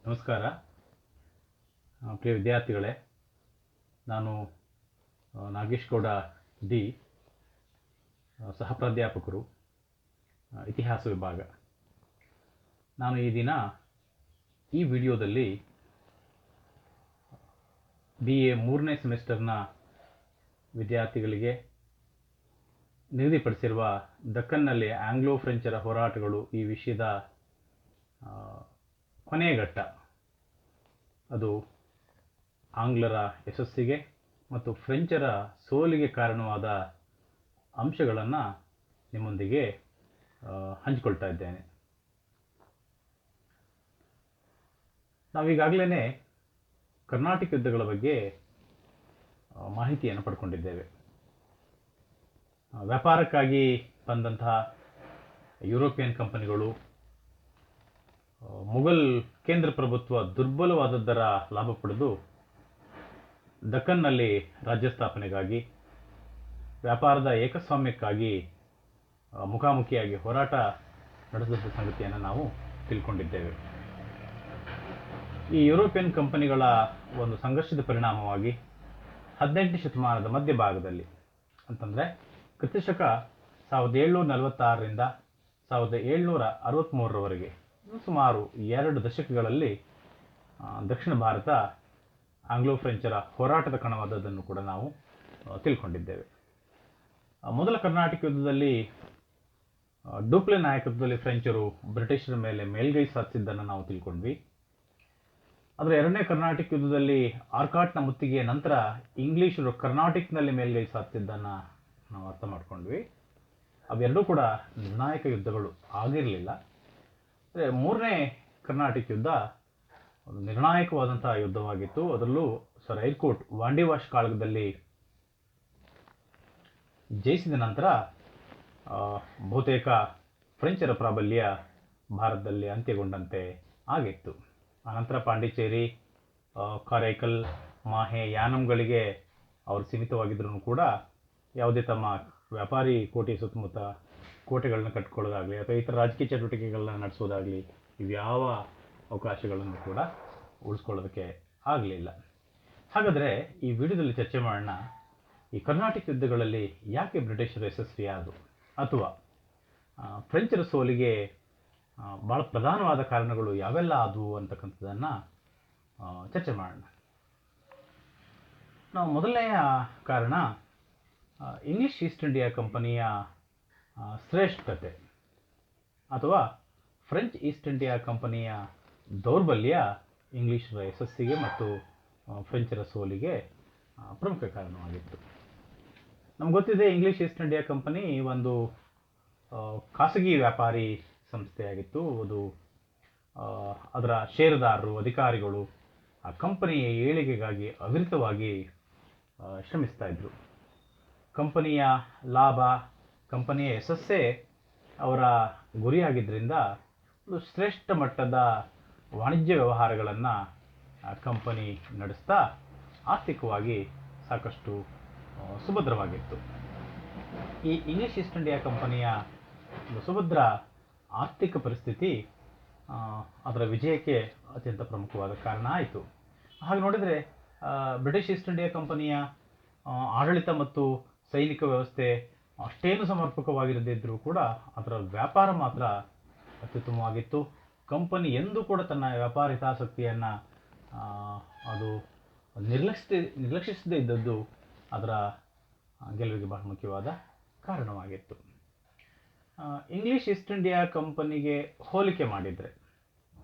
ನಮಸ್ಕಾರ ಪ್ರಿಯ ವಿದ್ಯಾರ್ಥಿಗಳೇ. ನಾನು ನಾಗೇಶ್ ಗೌಡ ಡಿ, ಸಹ ಪ್ರಾಧ್ಯಾಪಕರು, ಇತಿಹಾಸ ವಿಭಾಗ. ನಾನು ಈ ದಿನ ಈ ವಿಡಿಯೋದಲ್ಲಿ BA 3ನೇ ಸೆಮಿಸ್ಟರ್ನ ವಿದ್ಯಾರ್ಥಿಗಳಿಗೆ ನಿಗದಿಪಡಿಸಿರುವ ದಕ್ಕನ್ನಲ್ಲಿ ಆಂಗ್ಲೋ ಫ್ರೆಂಚರ ಹೋರಾಟಗಳು ಈ ವಿಷಯದ ಕೊನೆಯ ಘಟ್ಟ, ಅದು ಆಂಗ್ಲರ ಯಶಸ್ಸಿಗೆ ಮತ್ತು ಫ್ರೆಂಚರ ಸೋಲಿಗೆ ಕಾರಣವಾದ ಅಂಶಗಳನ್ನು ನಿಮ್ಮೊಂದಿಗೆ ಹಂಚಿಕೊಳ್ತಾ ಇದ್ದೇನೆ. ನಾವೀಗಾಗಲೇ ಕರ್ನಾಟಕ ಯುದ್ಧಗಳ ಬಗ್ಗೆ ಮಾಹಿತಿಯನ್ನು ಪಡ್ಕೊಂಡಿದ್ದೇವೆ. ವ್ಯಾಪಾರಕ್ಕಾಗಿ ಬಂದಂತಹ ಯುರೋಪಿಯನ್ ಕಂಪನಿಗಳು ಮುಘಲ್ ಕೇಂದ್ರ ಪ್ರಭುತ್ವ ದುರ್ಬಲವಾದದ್ದರ ಲಾಭ ಪಡೆದು ದಕ್ಕನ್ನಲ್ಲಿ ರಾಜ್ಯ ಸ್ಥಾಪನೆಗಾಗಿ, ವ್ಯಾಪಾರದ ಏಕಸ್ವಾಮ್ಯಕ್ಕಾಗಿ ಮುಖಾಮುಖಿಯಾಗಿ ಹೋರಾಟ ನಡೆಸಿದ ಸಂಗತಿಯನ್ನು ನಾವು ತಿಳ್ಕೊಂಡಿದ್ದೇವೆ. ಈ ಯುರೋಪಿಯನ್ ಕಂಪನಿಗಳ ಒಂದು ಸಂಘರ್ಷದ ಪರಿಣಾಮವಾಗಿ 18ನೇ ಶತಮಾನದ ಮಧ್ಯಭಾಗದಲ್ಲಿ, ಅಂತಂದರೆ ಕ್ರಿಸ್ತಶಕ 1746ರಿಂದ 1763ರವರೆಗೆ ಸುಮಾರು 2 ದಶಕಗಳಲ್ಲಿ ದಕ್ಷಿಣ ಭಾರತ ಆಂಗ್ಲೋ ಫ್ರೆಂಚರ ಹೋರಾಟದ ಕಣವಾದದ್ದನ್ನು ಕೂಡ ನಾವು ತಿಳ್ಕೊಂಡಿದ್ದೇವೆ. ಮೊದಲ ಕರ್ನಾಟಕ ಯುದ್ಧದಲ್ಲಿ ಡೂಪ್ಲೆ ನಾಯಕತ್ವದಲ್ಲಿ ಫ್ರೆಂಚರು ಬ್ರಿಟಿಷರ ಮೇಲೆ ಮೇಲ್ಗೈ ಸಾಧಿಸಿದ್ದನ್ನು ನಾವು ತಿಳ್ಕೊಂಡ್ವಿ. ಆದರೆ ಎರಡನೇ ಕರ್ನಾಟಕ ಯುದ್ಧದಲ್ಲಿ ಆರ್ಕಾಟ್ನ ಮುತ್ತಿಗೆಯ ನಂತರ ಇಂಗ್ಲೀಷರು ಕರ್ನಾಟಕನಲ್ಲಿ ಮೇಲ್ಗೈ ಸಾಧಿಸಿದ್ದನ್ನು ನಾವು ಅರ್ಥ ಮಾಡ್ಕೊಂಡ್ವಿ. ಅವೆರಡೂ ಕೂಡ ನಿರ್ಣಾಯಕ ಯುದ್ಧಗಳು ಆಗಿರಲಿಲ್ಲ. ಅಂದರೆ 3ನೇ ಕರ್ನಾಟಕ ಯುದ್ಧ ಒಂದು ನಿರ್ಣಾಯಕವಾದಂತಹ ಯುದ್ಧವಾಗಿತ್ತು. ಅದರಲ್ಲೂ ಸರ್ ಐರ್ಕೋಟ್ ವಾಂಡಿವಾಶ್ ಕಾಳಗದಲ್ಲಿ ಜಯಿಸಿದ ನಂತರ ಬಹುತೇಕ ಫ್ರೆಂಚರ ಪ್ರಾಬಲ್ಯ ಭಾರತದಲ್ಲಿ ಅಂತ್ಯಗೊಂಡಂತೆ ಆಗಿತ್ತು. ಆನಂತರ ಪಾಂಡಿಚೇರಿ, ಕಾರೈಕಲ್, ಮಾಹೆ, ಯಾನಂಗಳಿಗೆ ಅವರು ಸೀಮಿತವಾಗಿದ್ದರೂ ಕೂಡ ಯಾವುದೇ ತಮ್ಮ ವ್ಯಾಪಾರಿ ಕೋಟೆ ಸುತ್ತಮುತ್ತ ಕೋಟೆಗಳನ್ನ ಕಟ್ಕೊಳ್ಳೋದಾಗಲಿ ಅಥವಾ ಇತರ ರಾಜಕೀಯ ಚಟುವಟಿಕೆಗಳನ್ನ ನಡೆಸೋದಾಗಲಿ ಇವ್ಯಾವ ಅವಕಾಶಗಳನ್ನು ಕೂಡ ಉಳಿಸ್ಕೊಳ್ಳೋದಕ್ಕೆ ಆಗಲಿಲ್ಲ. ಹಾಗಾದರೆ ಈ ವಿಡಿಯೋದಲ್ಲಿ ಚರ್ಚೆ ಮಾಡೋಣ, ಈ ಕರ್ನಾಟಕ ಯುದ್ಧಗಳಲ್ಲಿ ಯಾಕೆ ಬ್ರಿಟಿಷರು ಯಶಸ್ವಿಯಾದರು ಅಥವಾ ಫ್ರೆಂಚರ ಸೋಲಿಗೆ ಭಾಳ ಪ್ರಧಾನವಾದ ಕಾರಣಗಳು ಯಾವೆಲ್ಲ ಆದವು ಅಂತಕ್ಕಂಥದ್ದನ್ನು ಚರ್ಚೆ ಮಾಡೋಣ. ನಾವು ಮೊದಲನೆಯ ಕಾರಣ ಇಂಗ್ಲಿಷ್ ಈಸ್ಟ್ ಇಂಡಿಯಾ ಕಂಪನಿಯ ಶ್ರೇಷ್ಠತೆ ಅಥವಾ ಫ್ರೆಂಚ್ ಈಸ್ಟ್ ಇಂಡಿಯಾ ಕಂಪನಿಯ ದೌರ್ಬಲ್ಯ ಇಂಗ್ಲೀಷರ ಯಶಸ್ಸಿಗೆ ಮತ್ತು ಫ್ರೆಂಚರ ಸೋಲಿಗೆ ಪ್ರಮುಖ ಕಾರಣವಾಗಿತ್ತು. ನಮ್ಗೆ ಗೊತ್ತಿದೆ, ಇಂಗ್ಲಿಷ್ ಈಸ್ಟ್ ಇಂಡಿಯಾ ಕಂಪನಿ ಒಂದು ಖಾಸಗಿ ವ್ಯಾಪಾರಿ ಸಂಸ್ಥೆಯಾಗಿತ್ತು. ಅದು ಅದರ ಷೇರುದಾರರು, ಅಧಿಕಾರಿಗಳು ಆ ಕಂಪನಿಯ ಏಳಿಗೆಗಾಗಿ ಅವಿರತವಾಗಿ ಶ್ರಮಿಸ್ತಾ ಇದ್ದರು. ಕಂಪನಿಯ ಲಾಭ, ಕಂಪನಿಯ ಯಶಸ್ಸೇ ಅವರ ಗುರಿಯಾಗಿದ್ದರಿಂದ ಒಂದು ಶ್ರೇಷ್ಠ ಮಟ್ಟದ ವಾಣಿಜ್ಯ ವ್ಯವಹಾರಗಳನ್ನು ಕಂಪನಿ ನಡೆಸ್ತಾ ಆರ್ಥಿಕವಾಗಿ ಸಾಕಷ್ಟು ಸುಭದ್ರವಾಗಿತ್ತು. ಈ ಇಂಗ್ಲಿಷ್ ಈಸ್ಟ್ ಇಂಡಿಯಾ ಕಂಪನಿಯ ಒಂದು ಸುಭದ್ರ ಆರ್ಥಿಕ ಪರಿಸ್ಥಿತಿ ಅದರ ವಿಜಯಕ್ಕೆ ಅತ್ಯಂತ ಪ್ರಮುಖವಾದ ಕಾರಣ ಆಯಿತು. ಹಾಗೆ ನೋಡಿದರೆ ಬ್ರಿಟಿಷ್ ಈಸ್ಟ್ ಇಂಡಿಯಾ ಕಂಪನಿಯ ಆಡಳಿತ ಮತ್ತು ಸೈನಿಕ ವ್ಯವಸ್ಥೆ ಅಷ್ಟೇನು ಸಮರ್ಪಕವಾಗಿರದಿದ್ದರೂ ಕೂಡ ಅದರ ವ್ಯಾಪಾರ ಮಾತ್ರ ಅತ್ಯುತ್ತಮವಾಗಿತ್ತು. ಕಂಪನಿ ಎಂದೂ ಕೂಡ ತನ್ನ ವ್ಯಾಪಾರ ಹಿತಾಸಕ್ತಿಯನ್ನು ಅದು ನಿರ್ಲಕ್ಷಿಸದೇ ಇದ್ದದ್ದು ಅದರ ಗೆಲುವಿಗೆ ಬಹಳ ಮುಖ್ಯವಾದ ಕಾರಣವಾಗಿತ್ತು. ಇಂಗ್ಲಿಷ್ ಈಸ್ಟ್ ಇಂಡಿಯಾ ಕಂಪನಿಗೆ ಹೋಲಿಕೆ ಮಾಡಿದರೆ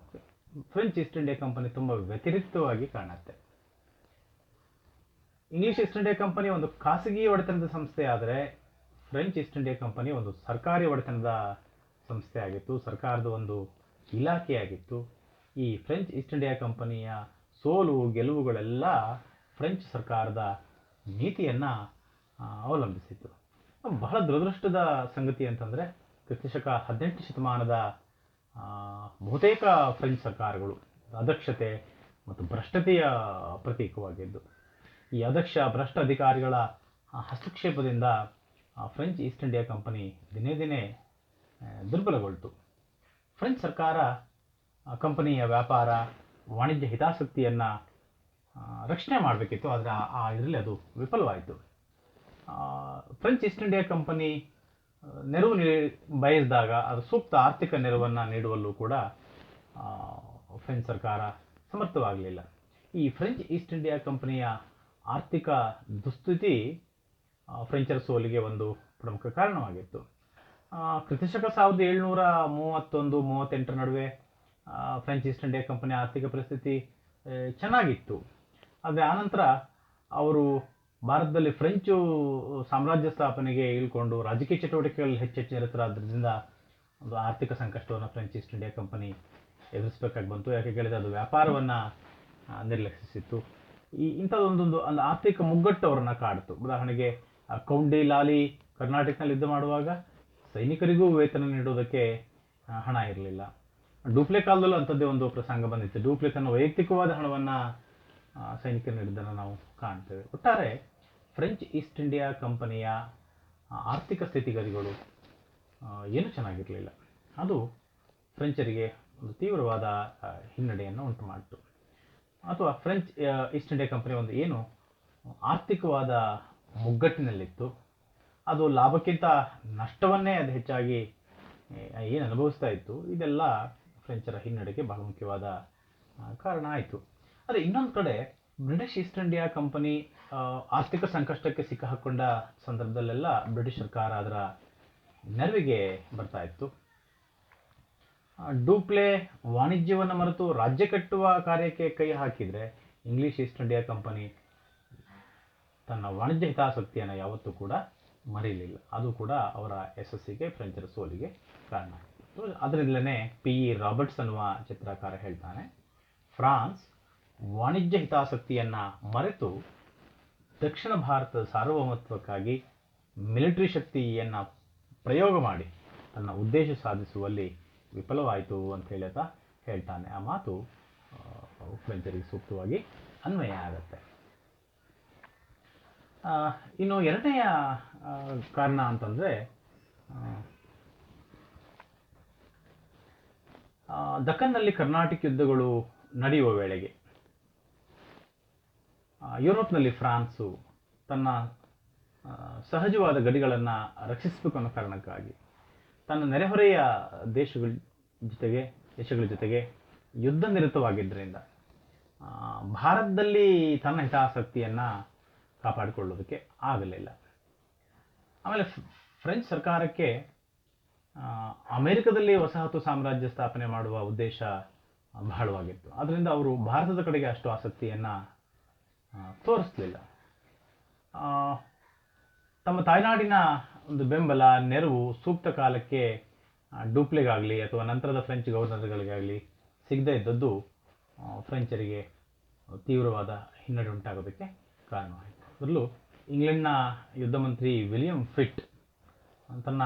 ಫ್ರೆಂಚ್ ಈಸ್ಟ್ ಇಂಡಿಯಾ ಕಂಪನಿ ತುಂಬ ವ್ಯತಿರಿಕ್ತವಾಗಿ ಕಾಣುತ್ತೆ. ಇಂಗ್ಲಿಷ್ ಈಸ್ಟ್ ಇಂಡಿಯಾ ಕಂಪನಿ ಒಂದು ಖಾಸಗಿ ಒಡೆತನದ ಸಂಸ್ಥೆ ಆದರೆ ಫ್ರೆಂಚ್ ಈಸ್ಟ್ ಇಂಡಿಯಾ ಕಂಪನಿ ಒಂದು ಸರ್ಕಾರಿ ಒಡೆತನದ ಸಂಸ್ಥೆ ಆಗಿತ್ತು, ಸರ್ಕಾರದ ಒಂದು ಇಲಾಖೆಯಾಗಿತ್ತು. ಈ ಫ್ರೆಂಚ್ ಈಸ್ಟ್ ಇಂಡಿಯಾ ಕಂಪನಿಯ ಸೋಲು ಗೆಲುವುಗಳೆಲ್ಲ ಫ್ರೆಂಚ್ ಸರ್ಕಾರದ ನೀತಿಯನ್ನು ಅವಲಂಬಿಸಿತ್ತು. ಬಹಳ ದುರದೃಷ್ಟದ ಸಂಗತಿ ಅಂತಂದರೆ ಕ್ರಿಸ್ತಶಕ 18ನೇ ಶತಮಾನದ ಬಹುತೇಕ ಫ್ರೆಂಚ್ ಸರ್ಕಾರಗಳು ಅದಕ್ಷತೆ ಮತ್ತು ಭ್ರಷ್ಟತೆಯ ಪ್ರತೀಕವಾಗಿದ್ದು, ಈ ಅದಕ್ಷ ಭ್ರಷ್ಟ ಅಧಿಕಾರಿಗಳ ಹಸ್ತಕ್ಷೇಪದಿಂದ ಫ್ರೆಂಚ್ ಈಸ್ಟ್ ಇಂಡಿಯಾ ಕಂಪನಿ ದಿನೇ ದಿನೇ ದುರ್ಬಲಗೊಳ್ತು. ಫ್ರೆಂಚ್ ಸರ್ಕಾರ ಕಂಪನಿಯ ವ್ಯಾಪಾರ ವಾಣಿಜ್ಯ ಹಿತಾಸಕ್ತಿಯನ್ನು ರಕ್ಷಣೆ ಮಾಡಬೇಕಿತ್ತು. ಆದರೆ ಆ ಇದರಲ್ಲಿ ಅದು ವಿಫಲವಾಯಿತು. ಫ್ರೆಂಚ್ ಈಸ್ಟ್ ಇಂಡಿಯಾ ಕಂಪನಿ ನೆರವು ಬಯಸಿದಾಗ ಅದು ಸೂಕ್ತ ಆರ್ಥಿಕ ನೆರವನ್ನು ನೀಡುವಲ್ಲೂ ಕೂಡ ಫ್ರೆಂಚ್ ಸರ್ಕಾರ ಸಮರ್ಥವಾಗಲಿಲ್ಲ. ಈ ಫ್ರೆಂಚ್ ಈಸ್ಟ್ ಇಂಡಿಯಾ ಕಂಪನಿಯ ಆರ್ಥಿಕ ದುಸ್ಥಿತಿ ಫ್ರೆಂಚರ ಸೋಲಿಗೆ ಒಂದು ಪ್ರಮುಖ ಕಾರಣವಾಗಿತ್ತು. ಕ್ರಿಸ್ತಶಕ 1731-38 ನಡುವೆ ಫ್ರೆಂಚ್ ಈಸ್ಟ್ ಇಂಡಿಯಾ ಕಂಪನಿಯ ಆರ್ಥಿಕ ಪರಿಸ್ಥಿತಿ ಚೆನ್ನಾಗಿತ್ತು. ಆದರೆ ಆನಂತರ ಅವರು ಭಾರತದಲ್ಲಿ ಫ್ರೆಂಚು ಸಾಮ್ರಾಜ್ಯ ಸ್ಥಾಪನೆಗೆ ಇಳ್ಕೊಂಡು ರಾಜಕೀಯ ಚಟುವಟಿಕೆಗಳಲ್ಲಿ ಹೆಚ್ಚೆಚ್ಚು ನಿರತರಾದ್ರಿಂದ ಒಂದು ಆರ್ಥಿಕ ಸಂಕಷ್ಟವನ್ನು ಫ್ರೆಂಚ್ ಈಸ್ಟ್ ಇಂಡಿಯಾ ಕಂಪನಿ ಎದುರಿಸಬೇಕಾಗಿ ಬಂತು. ಯಾಕೆ ಕೇಳಿದರೆ ಅದು ವ್ಯಾಪಾರವನ್ನು ನಿರ್ಲಕ್ಷಿಸಿತ್ತು. ಇಂಥದ್ದೊಂದು ಆರ್ಥಿಕ ಮುಗ್ಗಟ್ಟು ಅವರನ್ನು ಕಾಡಿತು. ಉದಾಹರಣೆಗೆ ಕೌಂಡಿ ಲಾಲಿ ಕರ್ನಾಟಕದಲ್ಲಿ ಯುದ್ಧ ಮಾಡುವಾಗ ಸೈನಿಕರಿಗೂ ವೇತನ ನೀಡೋದಕ್ಕೆ ಹಣ ಇರಲಿಲ್ಲ. ಡೂಪ್ಲೆ ಕಾಲದಲ್ಲೂ ಅಂಥದ್ದೇ ಒಂದು ಪ್ರಸಂಗ ಬಂದಿತ್ತು. ಡೂಪ್ಲೆ ತನ್ನ ವೈಯಕ್ತಿಕವಾದ ಹಣವನ್ನು ಸೈನಿಕರು ನೀಡಿದ್ದನ್ನು ನಾವು ಕಾಣ್ತೇವೆ. ಒಟ್ಟಾರೆ ಫ್ರೆಂಚ್ ಈಸ್ಟ್ ಇಂಡಿಯಾ ಕಂಪನಿಯ ಆರ್ಥಿಕ ಸ್ಥಿತಿಗತಿಗಳು ಏನೂ ಚೆನ್ನಾಗಿರಲಿಲ್ಲ. ಅದು ಫ್ರೆಂಚರಿಗೆ ಒಂದು ತೀವ್ರವಾದ ಹಿನ್ನಡೆಯನ್ನು ಉಂಟು ಮಾಡಿತು. ಅಥವಾ ಫ್ರೆಂಚ್ ಈಸ್ಟ್ ಇಂಡಿಯಾ ಕಂಪನಿ ಒಂದು ಏನು ಆರ್ಥಿಕವಾದ ಮುಗ್ಗಟ್ಟಿನಲ್ಲಿತ್ತು, ಅದು ಲಾಭಕ್ಕಿಂತ ನಷ್ಟವನ್ನೇ ಅದು ಹೆಚ್ಚಾಗಿ ಏನು ಅನುಭವಿಸ್ತಾ ಇತ್ತು. ಇದೆಲ್ಲ ಫ್ರೆಂಚರ ಹಿನ್ನಡೆಗೆ ಬಹಳ ಮುಖ್ಯವಾದ ಕಾರಣ ಆಯಿತು. ಆದರೆ ಇನ್ನೊಂದು ಕಡೆ ಬ್ರಿಟಿಷ್ ಈಸ್ಟ್ ಇಂಡಿಯಾ ಕಂಪನಿ ಆರ್ಥಿಕ ಸಂಕಷ್ಟಕ್ಕೆ ಸಿಕ್ಕಿಹಾಕೊಂಡ ಸಂದರ್ಭದಲ್ಲೆಲ್ಲ ಬ್ರಿಟಿಷ್ ಸರ್ಕಾರ ಅದರ ನೆರವಿಗೆ ಬರ್ತಾ ಇತ್ತು. ಡೂಪ್ಲೆ ವಾಣಿಜ್ಯವನ್ನು ಮರೆತು ರಾಜ್ಯ ಕಟ್ಟುವ ಕಾರ್ಯಕ್ಕೆ ಕೈ ಹಾಕಿದರೆ ಇಂಗ್ಲಿಷ್ ಈಸ್ಟ್ ಇಂಡಿಯಾ ಕಂಪನಿ ತನ್ನ ವಾಣಿಜ್ಯ ಹಿತಾಸಕ್ತಿಯನ್ನು ಯಾವತ್ತೂ ಕೂಡ ಮರೀಲಿಲ್ಲ. ಅದು ಕೂಡ ಅವರ ಯಶಸ್ಸಿಗೆ, ಫ್ರೆಂಚರ ಸೋಲಿಗೆ ಕಾರಣ ಆಯಿತು. ಅದರಿಂದಲೇ P.E. ರಾಬರ್ಟ್ಸ್ ಅನ್ನುವ ಚಿತ್ರಕಾರ ಹೇಳ್ತಾನೆ, ಫ್ರಾನ್ಸ್ ವಾಣಿಜ್ಯ ಹಿತಾಸಕ್ತಿಯನ್ನು ಮರೆತು ದಕ್ಷಿಣ ಭಾರತದ ಸಾರ್ವಭೌಮತ್ವಕ್ಕಾಗಿ ಮಿಲಿಟರಿ ಶಕ್ತಿಯನ್ನು ಪ್ರಯೋಗ ಮಾಡಿ ತನ್ನ ಉದ್ದೇಶ ಸಾಧಿಸುವಲ್ಲಿ ವಿಫಲವಾಯಿತು ಅಂತ ಹೇಳ್ತಾನೆ. ಆ ಮಾತು ಫ್ರೆಂಚರಿಗೆ ಸೂಕ್ತವಾಗಿ ಅನ್ವಯ ಆಗುತ್ತೆ. ಇನ್ನು ಎರಡನೆಯ ಕಾರಣ ಅಂತಂದರೆ ದಕ್ಕನ್ನಲ್ಲಿ ಕರ್ನಾಟಿಕ್ ಯುದ್ಧಗಳು ನಡೆಯುವ ವೇಳೆಗೆ ಯುರೋಪ್ನಲ್ಲಿ ಫ್ರಾನ್ಸು ತನ್ನ ಸಹಜವಾದ ಗಡಿಗಳನ್ನು ರಕ್ಷಿಸಬೇಕು ಅನ್ನೋ ಕಾರಣಕ್ಕಾಗಿ ತನ್ನ ನೆರೆಹೊರೆಯ ದೇಶಗಳ ಜೊತೆಗೆ ಯುದ್ಧ ನಿರತವಾಗಿದ್ದರಿಂದ ಭಾರತದಲ್ಲಿ ತನ್ನ ಹಿತಾಸಕ್ತಿಯನ್ನು ಕಾಪಾಡಿಕೊಳ್ಳೋದಕ್ಕೆ ಆಗಲಿಲ್ಲ. ಆಮೇಲೆ ಫ್ರೆಂಚ್ ಸರ್ಕಾರಕ್ಕೆ ಅಮೆರಿಕದಲ್ಲಿ ವಸಾಹತು ಸಾಮ್ರಾಜ್ಯ ಸ್ಥಾಪನೆ ಮಾಡುವ ಉದ್ದೇಶ ಬಹಳವಾಗಿತ್ತು. ಆದ್ದರಿಂದ ಅವರು ಭಾರತದ ಕಡೆಗೆ ಅಷ್ಟು ಆಸಕ್ತಿಯನ್ನು ತೋರಿಸಲಿಲ್ಲ. ತಮ್ಮ ತಾಯ್ನಾಡಿನ ಒಂದು ಬೆಂಬಲ, ನೆರವು ಸೂಕ್ತ ಕಾಲಕ್ಕೆ ಡೂಪ್ಲೆಗಾಗಲಿ ಅಥವಾ ನಂತರದ ಫ್ರೆಂಚ್ ಗವರ್ನರ್ಗಳಿಗಾಗಲಿ ಸಿಗದೇ ಇದ್ದದ್ದು ಫ್ರೆಂಚರಿಗೆ ತೀವ್ರವಾದ ಹಿನ್ನಡೆ ಉಂಟಾಗೋದಕ್ಕೆ ಕಾರಣವಾಯಿತು. ಅದರಲ್ಲೂ ಇಂಗ್ಲೆಂಡ್ನ ಯುದ್ಧ ಮಂತ್ರಿ ವಿಲಿಯಂ ಫಿಟ್ ತನ್ನ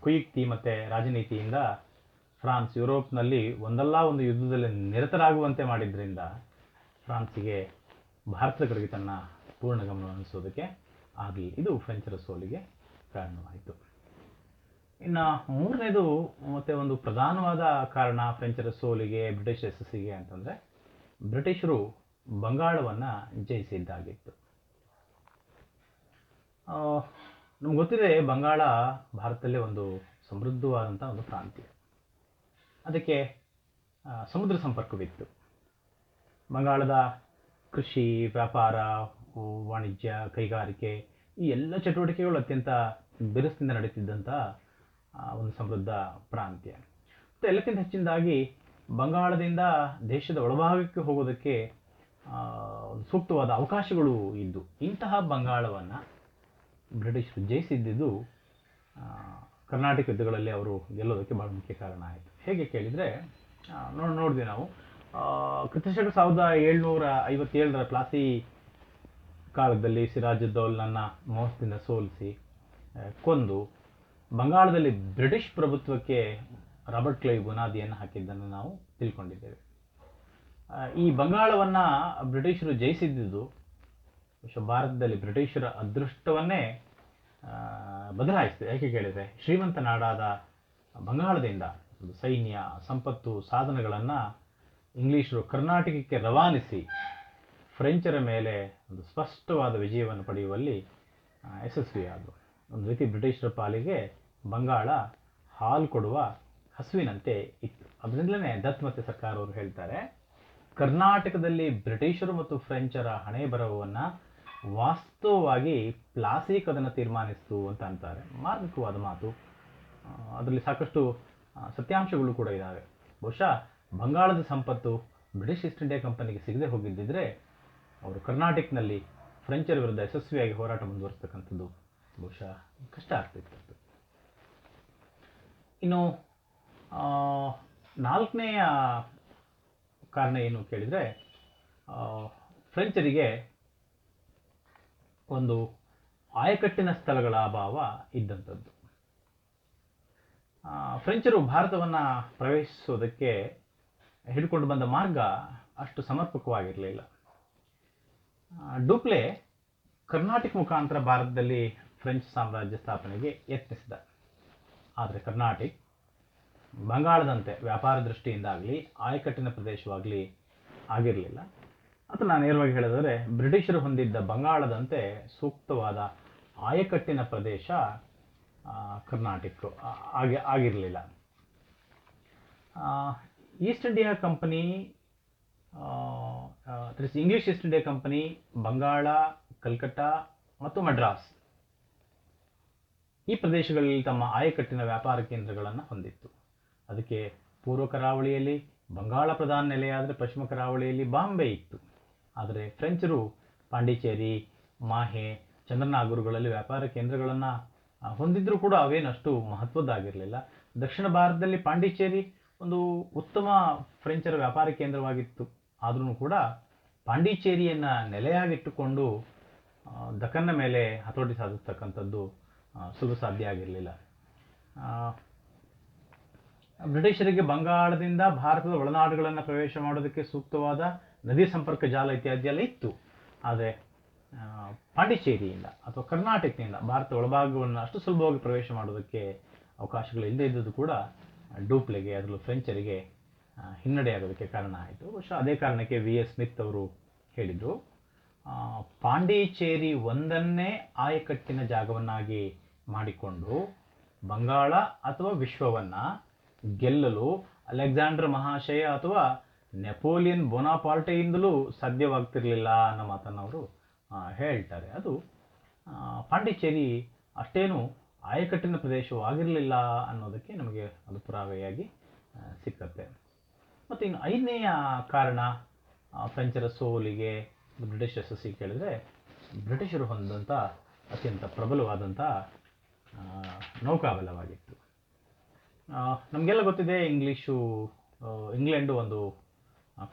ಕುಯುಕ್ತಿ ಮತ್ತು ರಾಜನೀತಿಯಿಂದ ಫ್ರಾನ್ಸ್ ಯುರೋಪ್ನಲ್ಲಿ ಒಂದಲ್ಲ ಒಂದು ಯುದ್ಧದಲ್ಲಿ ನಿರತರಾಗುವಂತೆ ಮಾಡಿದ್ರಿಂದ ಫ್ರಾನ್ಸಿಗೆ ಭಾರತದ ಕಡೆಗೆ ತನ್ನ ಪೂರ್ಣ ಗಮನ ಹರಿಸೋದಕ್ಕೆ ಆಗಲಿಲ್ಲ. ಇದು ಫ್ರೆಂಚರ ಸೋಲಿಗೆ ಕಾರಣವಾಯಿತು. ಇನ್ನು ಮೂರನೇದು ಮತ್ತು ಒಂದು ಪ್ರಧಾನವಾದ ಕಾರಣ ಫ್ರೆಂಚರ ಸೋಲಿಗೆ, ಬ್ರಿಟಿಷ್ ಯಶಸ್ಸಿಗೆ ಅಂತಂದರೆ ಬ್ರಿಟಿಷರು ಬಂಗಾಳವನ್ನು ಜಯಿಸಿದ್ದಾಗಿತ್ತು. ನಮ್ಗೆ ಗೊತ್ತಿದೆ, ಬಂಗಾಳ ಭಾರತದಲ್ಲೇ ಒಂದು ಸಮೃದ್ಧವಾದಂಥ ಒಂದು ಪ್ರಾಂತ್ಯ. ಅದಕ್ಕೆ ಸಮುದ್ರ ಸಂಪರ್ಕವಿತ್ತು. ಬಂಗಾಳದ ಕೃಷಿ, ವ್ಯಾಪಾರ, ವಾಣಿಜ್ಯ, ಕೈಗಾರಿಕೆ ಈ ಎಲ್ಲ ಚಟುವಟಿಕೆಗಳು ಅತ್ಯಂತ ಬಿರುಸಿನಿಂದ ನಡೀತಿದ್ದಂಥ ಒಂದು ಸಮೃದ್ಧ ಪ್ರಾಂತ್ಯ. ಮತ್ತು ಎಲ್ಲಕ್ಕಿಂತ ಹೆಚ್ಚಿನದಾಗಿ ಬಂಗಾಳದಿಂದ ದೇಶದ ಒಳಭಾಗಕ್ಕೆ ಹೋಗೋದಕ್ಕೆ ಒಂದು ಸೂಕ್ತವಾದ ಅವಕಾಶಗಳು ಇದ್ದು, ಇಂತಹ ಬಂಗಾಳವನ್ನು ಬ್ರಿಟಿಷರು ಜಯಿಸಿದ್ದು ಕರ್ನಾಟಕ ಯುದ್ಧಗಳಲ್ಲಿ ಅವರು ಗೆಲ್ಲೋದಕ್ಕೆ ಬಹಳ ಮುಖ್ಯ ಕಾರಣ ಆಯಿತು. ಹೇಗೆ ಕೇಳಿದರೆ ನೋಡಿದ್ವಿ ನಾವು ಕ್ರಿಸ್ತಶಕ 1757 ಪ್ಲಾಸಿ ಕಾಲದಲ್ಲಿ ಸಿರಾಜುದ್ದೌಲನನ್ನು ಮೋಸದಿಂದ ಸೋಲಿಸಿ ಕೊಂದು ಬಂಗಾಳದಲ್ಲಿ ಬ್ರಿಟಿಷ್ ಪ್ರಭುತ್ವಕ್ಕೆ ರಾಬರ್ಟ್ ಕ್ಲೈವ್ ಬುನಾದಿಯನ್ನು ಹಾಕಿದ್ದನ್ನು ನಾವು ತಿಳ್ಕೊಂಡಿದ್ದೇವೆ. ಈ ಬಂಗಾಳವನ್ನು ಬ್ರಿಟಿಷರು ಜಯಿಸಿದ್ದು ಭಾರತದಲ್ಲಿ ಬ್ರಿಟಿಷರ ಅದೃಷ್ಟವನ್ನೇ ಬದಲಾಯಿಸಿದೆ. ಯಾಕೆ ಕೇಳಿದರೆ ಶ್ರೀಮಂತ ನಾಡಾದ ಬಂಗಾಳದಿಂದ ಸೈನ್ಯ, ಸಂಪತ್ತು, ಸಾಧನಗಳನ್ನು ಇಂಗ್ಲಿಷರು ಕರ್ನಾಟಕಕ್ಕೆ ರವಾನಿಸಿ ಫ್ರೆಂಚರ ಮೇಲೆ ಒಂದು ಸ್ಪಷ್ಟವಾದ ವಿಜಯವನ್ನು ಪಡೆಯುವಲ್ಲಿ ಯಶಸ್ವಿಯಾದರು. ಒಂದು ರೀತಿ ಬ್ರಿಟಿಷರ ಪಾಲಿಗೆ ಬಂಗಾಳ ಹಾಲು ಕೊಡುವ ಹಸುವಿನಂತೆ ಇತ್ತು. ಅದರಿಂದಲೇ ದತ್ ಮತ್ತು ಸರ್ಕಾರ ಅವರು ಹೇಳ್ತಾರೆ, ಕರ್ನಾಟಕದಲ್ಲಿ ಬ್ರಿಟಿಷರು ಮತ್ತು ಫ್ರೆಂಚರ ಹಣೆ ಬರಹವನ್ನು ವಾಸ್ತವವಾಗಿ ಪ್ಲಾಸಿ ಕದನ ತೀರ್ಮಾನಿಸಿತು ಅಂತ ಅಂತಾರೆ. ಮಾರ್ಮಿಕವಾದ ಮಾತು. ಅದರಲ್ಲಿ ಸಾಕಷ್ಟು ಸತ್ಯಾಂಶಗಳು ಕೂಡ ಇದ್ದಾವೆ. ಬಹುಶಃ ಬಂಗಾಳದ ಸಂಪತ್ತು ಬ್ರಿಟಿಷ್ ಈಸ್ಟ್ ಇಂಡಿಯಾ ಕಂಪನಿಗೆ ಸಿಗದೆ ಹೋಗಿದ್ದಿದ್ರೆ ಅವರು ಕರ್ನಾಟಕದಲ್ಲಿ ಫ್ರೆಂಚರ ವಿರುದ್ಧ ಯಶಸ್ವಿಯಾಗಿ ಹೋರಾಟ ಮುಂದುವರಿಸ್ತಕ್ಕಂಥದ್ದು ಬಹುಶಃ ಕಷ್ಟ ಆಗ್ತಿತ್ತು. ಇನ್ನು ನಾಲ್ಕನೆಯ ಕಾರಣ ಏನು ಕೇಳಿದರೆ, ಫ್ರೆಂಚರಿಗೆ ಒಂದು ಆಯಕಟ್ಟಿನ ಸ್ಥಳಗಳ ಅಭಾವ ಇದ್ದಂಥದ್ದು. ಫ್ರೆಂಚರು ಭಾರತವನ್ನು ಪ್ರವೇಶಿಸೋದಕ್ಕೆ ಹಿಡ್ಕೊಂಡು ಬಂದ ಮಾರ್ಗ ಅಷ್ಟು ಸಮರ್ಪಕವಾಗಿರಲಿಲ್ಲ. ಡೂಪ್ಲೆ ಕರ್ನಾಟಕ ಮುಖಾಂತರ ಭಾರತದಲ್ಲಿ ಫ್ರೆಂಚ್ ಸಾಮ್ರಾಜ್ಯ ಸ್ಥಾಪನೆಗೆ ಯತ್ನಿಸಿದ. ಆದರೆ ಕರ್ನಾಟಕ ಬಂಗಾಳದಂತೆ ವ್ಯಾಪಾರ ದೃಷ್ಟಿಯಿಂದಾಗಲಿ ಆಯಕಟ್ಟಿನ ಪ್ರದೇಶವಾಗಲಿ ಆಗಿರಲಿಲ್ಲ. ಅಥವಾ ನಾನು ನೇರವಾಗಿ ಹೇಳಿದರೆ ಬ್ರಿಟಿಷರು ಹೊಂದಿದ್ದ ಬಂಗಾಳದಂತೆ ಸೂಕ್ತವಾದ ಆಯಕಟ್ಟಿನ ಪ್ರದೇಶ ಕರ್ನಾಟಕ ಆಗಿರಲಿಲ್ಲ. East India company, English East India company Bengal, Calcutta ಮತ್ತು ಮಡ್ರಾಸ್ ಈ ಪ್ರದೇಶಗಳಲ್ಲಿ ತಮ್ಮ ಆಯಕಟ್ಟಿನ ವ್ಯಾಪಾರ ಕೇಂದ್ರಗಳನ್ನು ಹೊಂದಿತ್ತು. ಅದಕ್ಕೆ ಪೂರ್ವ ಕರಾವಳಿಯಲ್ಲಿ ಬಂಗಾಳ ಪ್ರಧಾನ ನೆಲೆಯಾದರೆ ಪಶ್ಚಿಮ ಕರಾವಳಿಯಲ್ಲಿ ಬಾಂಬೆ ಇತ್ತು. ಆದರೆ ಫ್ರೆಂಚರು ಪಾಂಡಿಚೇರಿ, ಮಾಹೆ, ಚಂದ್ರನಾಗೂರುಗಳಲ್ಲಿ ವ್ಯಾಪಾರ ಕೇಂದ್ರಗಳನ್ನು ಹೊಂದಿದ್ರೂ ಕೂಡ ಅವೇನಷ್ಟು ಮಹತ್ವದ್ದಾಗಿರಲಿಲ್ಲ. ದಕ್ಷಿಣ ಭಾರತದಲ್ಲಿ ಪಾಂಡಿಚೇರಿ ಒಂದು ಉತ್ತಮ ಫ್ರೆಂಚರ ವ್ಯಾಪಾರ ಕೇಂದ್ರವಾಗಿತ್ತು. ಆದ್ರೂ ಕೂಡ ಪಾಂಡಿಚೇರಿಯನ್ನು ನೆಲೆಯಾಗಿಟ್ಟುಕೊಂಡು ದಕ್ಕನ್ನ ಮೇಲೆ ಹತೋಟಿ ಸಾಧಿಸ್ತಕ್ಕಂಥದ್ದು ಸುಲಭ ಸಾಧ್ಯ ಆಗಿರಲಿಲ್ಲ. ಬ್ರಿಟಿಷರಿಗೆ ಬಂಗಾಳದಿಂದ ಭಾರತದ ಒಳನಾಡುಗಳನ್ನು ಪ್ರವೇಶ ಮಾಡೋದಕ್ಕೆ ಸೂಕ್ತವಾದ ನದಿ ಸಂಪರ್ಕ ಜಾಲ ಇತ್ಯಾದಿ ಎಲ್ಲ ಇತ್ತು. ಆದರೆ ಪಾಂಡಿಚೇರಿಯಿಂದ ಅಥವಾ ಕರ್ನಾಟಕದಿಂದ ಭಾರತ ಒಳಭಾಗವನ್ನು ಅಷ್ಟು ಸುಲಭವಾಗಿ ಪ್ರವೇಶ ಮಾಡೋದಕ್ಕೆ ಅವಕಾಶಗಳು ಇಲ್ಲದೇ ಇದ್ದದ್ದು ಕೂಡ ಡೂಪ್ಲೆಗೆ, ಅದರಲ್ಲೂ ಫ್ರೆಂಚರಿಗೆ ಹಿನ್ನಡೆಯಾಗೋದಕ್ಕೆ ಕಾರಣ ಆಯಿತು. ಬಹುಶಃ ಅದೇ ಕಾರಣಕ್ಕೆ V.S. ಸ್ಮಿತ್ ಅವರು ಹೇಳಿದರು, ಪಾಂಡಿಚೇರಿ ಒಂದನ್ನೇ ಆಯಕಟ್ಟಿನ ಜಾಗವನ್ನಾಗಿ ಮಾಡಿಕೊಂಡು ಬಂಗಾಳ ಅಥವಾ ವಿಶ್ವವನ್ನು ಗೆಲ್ಲಲು ಅಲೆಕ್ಸಾಂಡರ್ ಮಹಾಶಯ ಅಥವಾ ನೆಪೋಲಿಯನ್ ಬೋನಾಪಾರ್ಟೆಯಿಂದಲೂ ಸಾಧ್ಯವಾಗ್ತಿರಲಿಲ್ಲ ಅನ್ನೋ ಮಾತನ್ನು ಅವರು ಹೇಳ್ತಾರೆ. ಅದು ಪಾಂಡಿಚೇರಿ ಅಷ್ಟೇನು ಆಯಕಟ್ಟಿನ ಪ್ರದೇಶವೂ ಆಗಿರಲಿಲ್ಲ ಅನ್ನೋದಕ್ಕೆ ನಮಗೆ ಅದು ಪುರಾವೆಯಾಗಿ ಸಿಕ್ಕತ್ತೆ. ಮತ್ತು ಇನ್ನು ಐದನೆಯ ಕಾರಣ ಫ್ರೆಂಚರ ಸೋಲಿಗೆ ಬ್ರಿಟಿಷ್ ಯಶಸ್ಸಿಗೆ ಕೇಳಿದರೆ, ಬ್ರಿಟಿಷರು ಹೊಂದಂಥ ಅತ್ಯಂತ ಪ್ರಬಲವಾದಂಥ ನೌಕಾಬಲವಾಗಿತ್ತು. ನಮಗೆಲ್ಲ ಗೊತ್ತಿದೆ, ಇಂಗ್ಲೆಂಡು ಒಂದು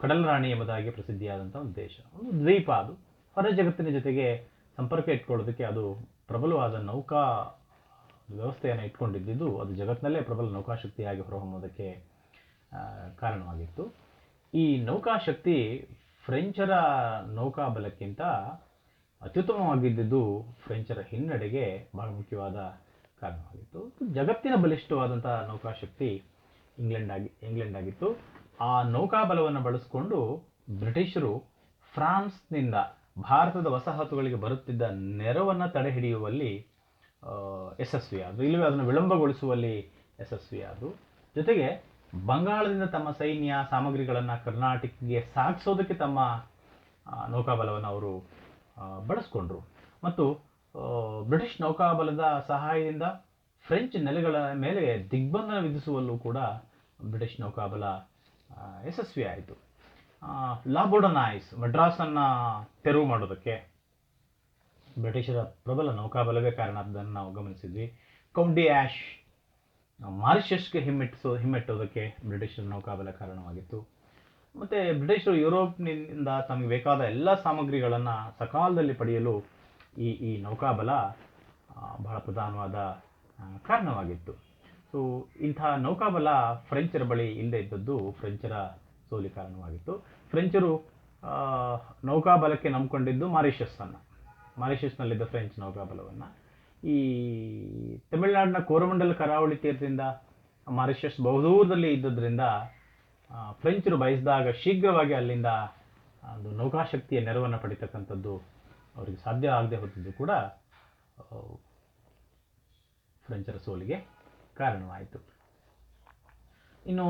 ಕಡಲ ರಾಣಿ ಎಂಬುದಾಗಿ ಪ್ರಸಿದ್ಧಿಯಾದಂಥ ಒಂದು ದೇಶ, ಒಂದು ದ್ವೀಪ. ಅದು ಹೊರ ಜಗತ್ತಿನ ಜೊತೆಗೆ ಸಂಪರ್ಕ ಇಟ್ಕೊಳ್ಳೋದಕ್ಕೆ ಅದು ಪ್ರಬಲವಾದ ನೌಕಾ ವ್ಯವಸ್ಥೆಯನ್ನು ಇಟ್ಕೊಂಡಿದ್ದು ಅದು ಜಗತ್ತಿನಲ್ಲೇ ಪ್ರಬಲ ನೌಕಾಶಕ್ತಿಯಾಗಿ ಹೊರಹೊಮ್ಮೋದಕ್ಕೆ ಕಾರಣವಾಗಿತ್ತು. ಈ ನೌಕಾಶಕ್ತಿ ಫ್ರೆಂಚರ ನೌಕಾಬಲಕ್ಕಿಂತ ಅತ್ಯುತ್ತಮವಾಗಿದ್ದು ಫ್ರೆಂಚರ ಹಿನ್ನಡೆಗೆ ಬಹಳ ಮುಖ್ಯವಾದ ಕಾರಣವಾಗಿತ್ತು. ಜಗತ್ತಿನ ಬಲಿಷ್ಠವಾದಂಥ ನೌಕಾಶಕ್ತಿ ಇಂಗ್ಲೆಂಡ್ ಆಗಿತ್ತು. ಆ ನೌಕಾಬಲವನ್ನು ಬಳಸಿಕೊಂಡು ಬ್ರಿಟಿಷರು ಫ್ರಾನ್ಸ್ನಿಂದ ಭಾರತದ ವಸಾಹತುಗಳಿಗೆ ಬರುತ್ತಿದ್ದ ನೆರವನ್ನು ತಡೆ ಹಿಡಿಯುವಲ್ಲಿ ಯಶಸ್ವಿಯಾದರು, ಇಲ್ಲವೇ ಅದನ್ನು ವಿಳಂಬಗೊಳಿಸುವಲ್ಲಿ ಯಶಸ್ವಿಯಾದರು. ಜೊತೆಗೆ ಬಂಗಾಳದಿಂದ ತಮ್ಮ ಸೈನ್ಯ ಸಾಮಗ್ರಿಗಳನ್ನು ಕರ್ನಾಟಕಕ್ಕೆ ಸಾಗಿಸೋದಕ್ಕೆ ತಮ್ಮ ನೌಕಾಬಲವನ್ನು ಅವರು ಬಳಸ್ಕೊಂಡ್ರು. ಮತ್ತು ಬ್ರಿಟಿಷ್ ನೌಕಾಬಲದ ಸಹಾಯದಿಂದ ಫ್ರೆಂಚ್ ನೆಲೆಗಳ ಮೇಲೆ ದಿಗ್ಬಂಧನ ವಿಧಿಸುವಲ್ಲೂ ಕೂಡ ಬ್ರಿಟಿಷ್ ನೌಕಾಬಲ ಯಶಸ್ವಿ ಆಯಿತು. ಲಾ ಬೋರ್ಡನಾಯ್ಸ್ ಮಡ್ರಾಸನ್ನು ತೆರವು ಮಾಡೋದಕ್ಕೆ ಬ್ರಿಟಿಷರ ಪ್ರಬಲ ನೌಕಾಬಲವೇ ಕಾರಣ, ಅದನ್ನು ನಾವು ಗಮನಿಸಿದ್ವಿ. ಕೌಂಟ್ ಡಿ ಆ್ಯಶ್ ಮಾರಿಷಸ್ಗೆ ಹಿಮ್ಮೆಟ್ಟೋದಕ್ಕೆ ಬ್ರಿಟಿಷರ ನೌಕಾಬಲ ಕಾರಣವಾಗಿತ್ತು. ಮತ್ತು ಬ್ರಿಟಿಷರು ಯುರೋಪ್ನಿಂದ ತಮಗೆ ಬೇಕಾದ ಎಲ್ಲ ಸಾಮಗ್ರಿಗಳನ್ನು ಸಕಾಲದಲ್ಲಿ ಪಡೆಯಲು ಈ ನೌಕಾಬಲ ಬಹಳ ಪ್ರಧಾನವಾದ ಕಾರಣವಾಗಿತ್ತು. ಸೊ ಇಂಥ ನೌಕಾಬಲ ಫ್ರೆಂಚರ ಬಳಿ ಇಲ್ಲದೆ ಇದ್ದದ್ದು ಫ್ರೆಂಚರ ಸೋಲಿ ಕಾರಣವಾಗಿತ್ತು. ಫ್ರೆಂಚರು ನೌಕಾಬಲಕ್ಕೆ ನಂಬಿಕೊಂಡಿದ್ದು ಮಾರಿಷಸ್ನಲ್ಲಿದ್ದ ಫ್ರೆಂಚ್ ನೌಕಾಬಲವನ್ನು. ಈ ತಮಿಳುನಾಡಿನ ಕೋರಮಂಡಲ ಕರಾವಳಿ ತೀರದಿಂದ ಮಾರಿಷಸ್ ಬಹುದೂರದಲ್ಲಿ ಇದ್ದದ್ರಿಂದ ಫ್ರೆಂಚರು ಬಯಸಿದಾಗ ಶೀಘ್ರವಾಗಿ ಅಲ್ಲಿಂದ ಒಂದು ನೌಕಾಶಕ್ತಿಯ ನೆರವನ್ನು ಪಡಿತಕ್ಕಂಥದ್ದು ಅವರಿಗೆ ಸಾಧ್ಯ ಆಗದೆ ಹೋದದ್ದು ಕೂಡ ಫ್ರೆಂಚರ ಸೋಲಿಗೆ ಕಾರಣವಾಯಿತು. ಇನ್ನು